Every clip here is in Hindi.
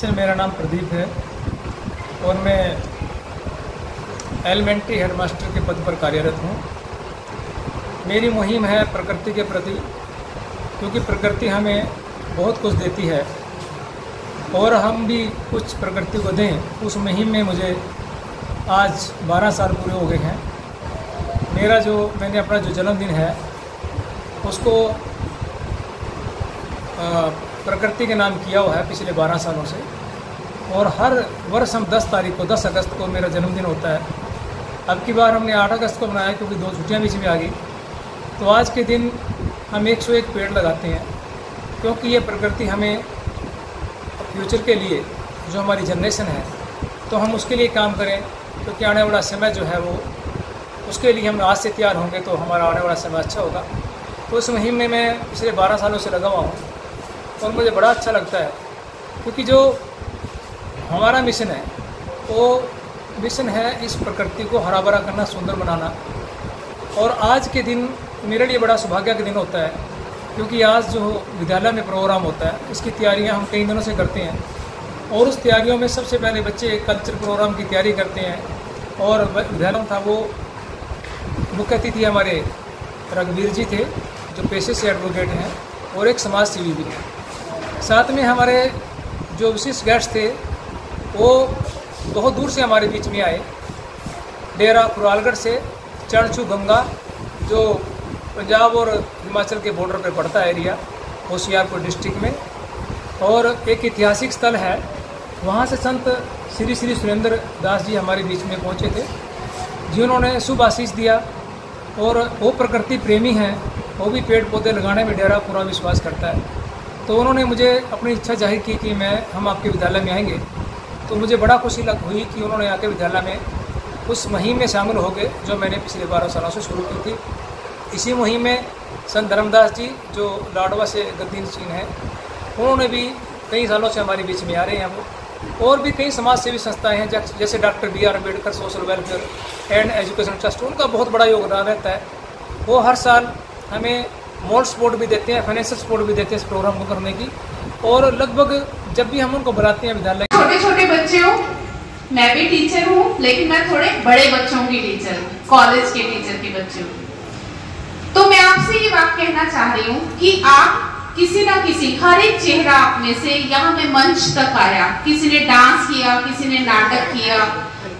वैसे मेरा नाम प्रदीप है और मैं एलिमेंट्री हेडमास्टर के पद पर कार्यरत हूँ। मेरी मुहिम है प्रकृति के प्रति, क्योंकि प्रकृति हमें बहुत कुछ देती है और हम भी कुछ प्रकृति को दें। उस मुहिम में मुझे आज 12 साल पूरे हो गए हैं। मैंने अपना जो जन्मदिन है उसको प्रकृति के नाम किया हुआ है पिछले 12 सालों से, और हर वर्ष हम 10 अगस्त को मेरा जन्मदिन होता है। अब की बार हमने 8 अगस्त को बनाया क्योंकि 2 छुट्टियां बीच में आ गई। तो आज के दिन हम 101 पेड़ लगाते हैं, क्योंकि ये प्रकृति हमें फ्यूचर के लिए, जो हमारी जनरेशन है, तो हम उसके लिए काम करें, क्योंकि आने वाला समय जो है वो उसके लिए हम आज से तैयार होंगे तो हमारा आने वाला समय अच्छा होगा। तो उस मुहिम में मैं पिछले 12 सालों से लगा हुआ हूँ और मुझे बड़ा अच्छा लगता है, क्योंकि जो हमारा मिशन है वो मिशन है इस प्रकृति को हरा भरा करना, सुंदर बनाना। और आज के दिन मेरे लिए बड़ा सौभाग्य का दिन होता है, क्योंकि आज जो विद्यालय में प्रोग्राम होता है इसकी तैयारियां हम कई दिनों से करते हैं, और उस तैयारियों में सबसे पहले बच्चे कल्चर प्रोग्राम की तैयारी करते हैं। और विद्यालय था वो मुख्य अतिथि हमारे रघुवीर जी थे, जो पेशे से एडवोकेट हैं और एक समाज सेवी भी हैं। साथ में हमारे जो विशिष्ट गेस्ट थे वो बहुत दूर से हमारे बीच में आए, डेरा कुरालगढ़ से, चरणछू गंगा, जो पंजाब और हिमाचल के बॉर्डर पर पड़ता है एरिया, होशियारपुर डिस्ट्रिक्ट में, और एक ऐतिहासिक स्थल है वहाँ से संत श्री श्री सुरेंद्र दास जी हमारे बीच में पहुँचे थे, जिन्होंने शुभ आशीष दिया। और वो प्रकृति प्रेमी हैं, वो भी पेड़ पौधे लगाने में डेरा पूरा विश्वास करता है। तो उन्होंने मुझे अपनी इच्छा जाहिर की कि हम आपके विद्यालय में आएंगे। तो मुझे बड़ा खुशी हुई कि उन्होंने आके विद्यालय में उस मुहिम में शामिल हो गए जो मैंने पिछले 12 सालों से शुरू की थी। इसी मुहिम में संत धर्मदास जी, जो लाडवा से गद्दीनशीन हैं, उन्होंने भी कई सालों से हमारे बीच में आ रहे हैं वो। और भी कई समाज सेवी संस्थाएं हैं, जैसे doctor BR Ambedkar social welfare and education trust, उनका बहुत बड़ा योगदान रहता है। वो हर साल हमें मोरल सपोर्ट भी देते हैं, फाइनेंशियल सपोर्ट भी देते हैं इस प्रोग्राम को करने की। और लगभग जब भी हम उनको बुलाते हैं विद्यालय, छोटे छोटे बच्चे हो, मैं भी टीचर हूँ, लेकिन मैं थोड़े बड़े बच्चों की टीचर हूँ, कॉलेज के टीचर के बच्चे हूँ। तो मैं आपसे ये बात कहना चाह रही हूँ कि आप किसी ना किसी, हर एक चेहरा आप में से यहाँ पे मंच तक आया, किसी ने डांस किया, किसी ने नाटक किया,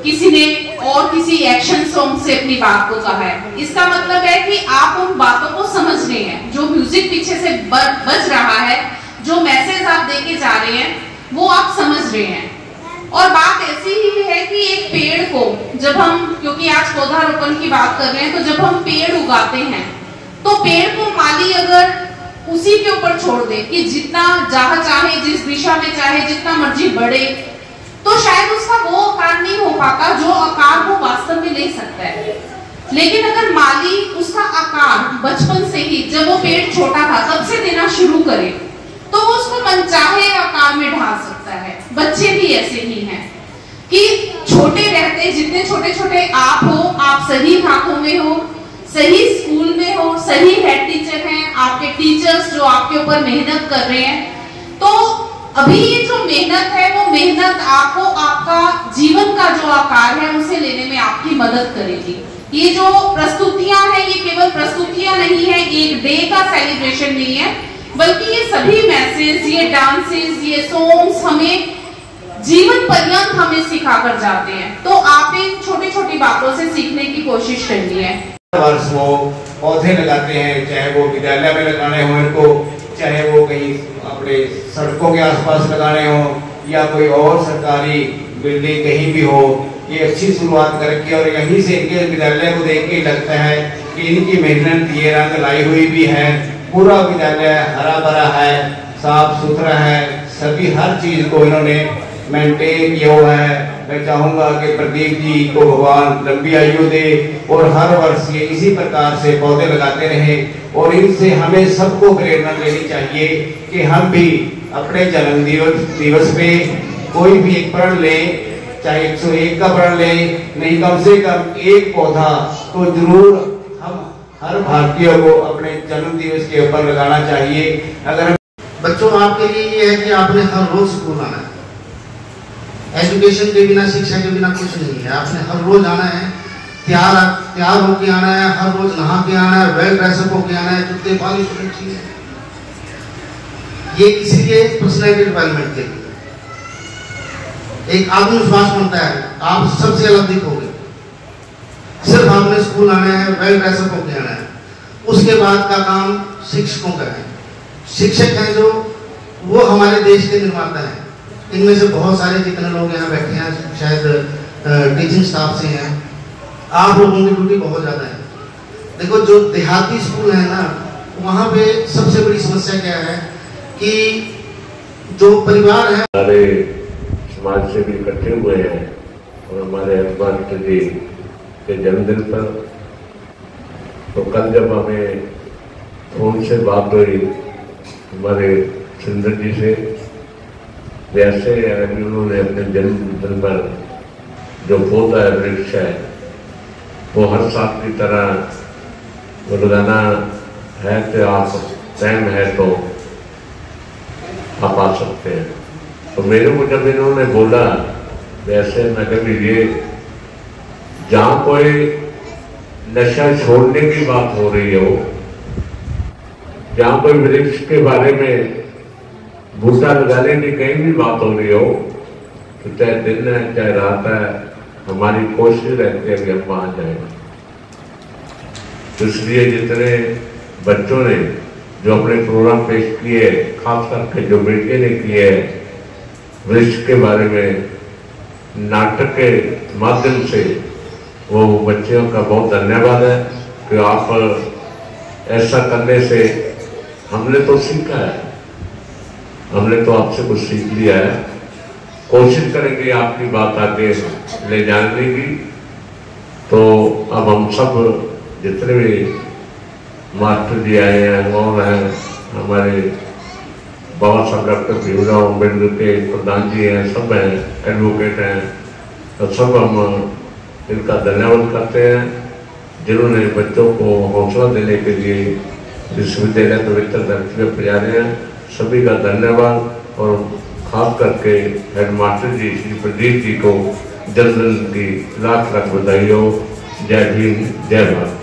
किसी ने और किसी एक्शन सॉन्ग से अपनी बात को कहा है। इसका मतलब है कि आप उन बातों को समझ रहे हैं, जो म्यूजिक पीछे से बज रहा है, जो मैसेज आप देके जा रहे हैं, वो आप समझ रहे हैं। और बात ऐसी ही है कि एक पेड़ को जब हम, क्योंकि आज पौधारोपण की बात कर रहे हैं, तो जब हम पेड़ उगाते हैं तो पेड़ को माली अगर उसी के ऊपर छोड़ दे कि जितना जहां चाहे, जिस दिशा में चाहे, जितना मर्जी बढ़े, तो शायद उसका वो आकार नहीं हो पाता जो आकार वो वास्तव में ले सकता है। लेकिन अगर माली उसका आकार बचपन से ही, जब वो पेड़ छोटा था तब से देना शुरू करे, तो वो उसको मनचाहे आकार में ढाल सकता है। बच्चे भी ऐसे ही हैं कि छोटे रहते, जितने छोटे छोटे आप हो, आप सही हाथों में हो, सही स्कूल में हो, सही हेड टीचर हैं, आपके टीचर्स जो आपके ऊपर मेहनत कर रहे हैं, तो अभी ये जो मेहनत है वो मेहनत आपको आपका जीवन का जो आकार है उसे लेने में आपकी मदद करेगी। ये जो प्रस्तुतियां हैं, ये केवल प्रस्तुतियां नहीं है, एक डे का सेलिब्रेशन नहीं है, बल्कि ये सभी मैसेज, ये डांसेस, ये सॉन्ग्स हमें जीवन पर्यंत हमें सिखा कर जाते हैं। तो आप इन छोटी छोटी बातों से सीखने की कोशिश करनी है। वर्ष वो पौधे लगाते हैं, चाहे वो विद्यालय में लगाने हो इनको, चाहे वो कहीं अपने सड़कों के आसपास लगाने हो, या कोई और सरकारी बिल्डिंग कहीं भी हो। ये अच्छी शुरुआत करके, और यहीं से इनके विद्यालय को देख के लगता है कि इनकी मेहनत ये रंग लाई हुई भी है। पूरा विद्यालय हरा भरा है, साफ सुथरा है, सभी हर चीज को इन्होंने मेंटेन किया हुआ है। मैं चाहूंगा कि प्रदीप जी को भगवान लंबी आयु दे, और हर वर्ष ये इसी प्रकार से पौधे लगाते रहे। और इनसे हमें सबको प्रेरणा लेनी चाहिए कि हम भी अपने जन्म दिवस पे कोई भी एक प्रण लें, चाहे 101 का प्रण लें, नहीं कम से कम एक पौधा तो जरूर हम हर भारतीय को अपने जन्म दिवस के ऊपर लगाना चाहिए। अगर बच्चों, आपके लिए ये है कि आपने हर रोज स्कूल आना है, एजुकेशन के बिना, शिक्षा के बिना कुछ नहीं है। आपने हर रोज आना है, तैयार होके आना है, हर रोज नहा के आना है, वेल ड्रेसअप होके आना है, जूते पॉलिश होनी चाहिए। ये इसीलिए पर्सनैलिटी डेवलपमेंट के लिए एक आत्मविश्वास बनता है, आप सबसे अलग दिखोगे। सिर्फ आपने स्कूल आना है, वेल ड्रेसअप होके आना है। उसके बाद का काम शिक्षकों का है। शिक्षक हैं जो वो हमारे देश के निर्माता हैं। इनमें से बहुत सारे जितने लोग यहाँ बैठे हैं शायद टीचिंग स्टाफ से हैं। आप लोगों की ड्यूटी बहुत ज़्यादा है। देखो जो देहाती स्कूल है ना, वहाँ पे सबसे बड़ी समस्या क्या है कि जो परिवार है, हमारे समाज से भी इकट्ठे हुए हैं और हमारे हनुमान जी के जन्मदिन पर, तो कल जब हमें फोन से बात हुई हमारे सुंदर जी से, वैसे उन्होंने अपने जन्मदिन पर जो पौधा है, वृक्ष है, वो हर साल की तरह रोजाना है तो आप टाइम है तो आप आ सकते हैं। तो मेरे को जब इन्होंने बोला, वैसे मैं कभी ये जहाँ कोई नशा छोड़ने की बात हो रही हो, जहाँ कोई वृक्ष के बारे में बूटा लगाने की कहीं भी बात हो रही हो, तो चाहे दिन है चाहे रात है, हमारी कोशिश रहती है कि हम वहां जाए। तो इसलिए जितने बच्चों ने जो अपने प्रोग्राम पेश किए, खास करके जो बेटे ने किए वृक्ष के बारे में नाटक के माध्यम से, वो बच्चों का बहुत धन्यवाद है कि आप ऐसा करने से हमने तो सीखा है, हमने तो आपसे कुछ सीख लिया है। कोशिश करेंगे आपकी बात आगे ले जाने की। तो अब हम सब जितने भी मास्टर जी आए हैं और हैं, हमारे बाबा साहब डॉक्टर भीमराव अम्बेडकर के प्रधान जी हैं, सब हैं, एडवोकेट हैं, तो सब हम इनका धन्यवाद करते हैं जिन्होंने बच्चों को हौसला देने के लिए विश्वविद्यालय पवित्र धरती में पहुँचाए हैं। सभी का धन्यवाद और खास करके हेडमास्टर जी श्री प्रदीप जी को जन्मदिन की लाख लाख बधाई हो। जय भीम, जय भारत।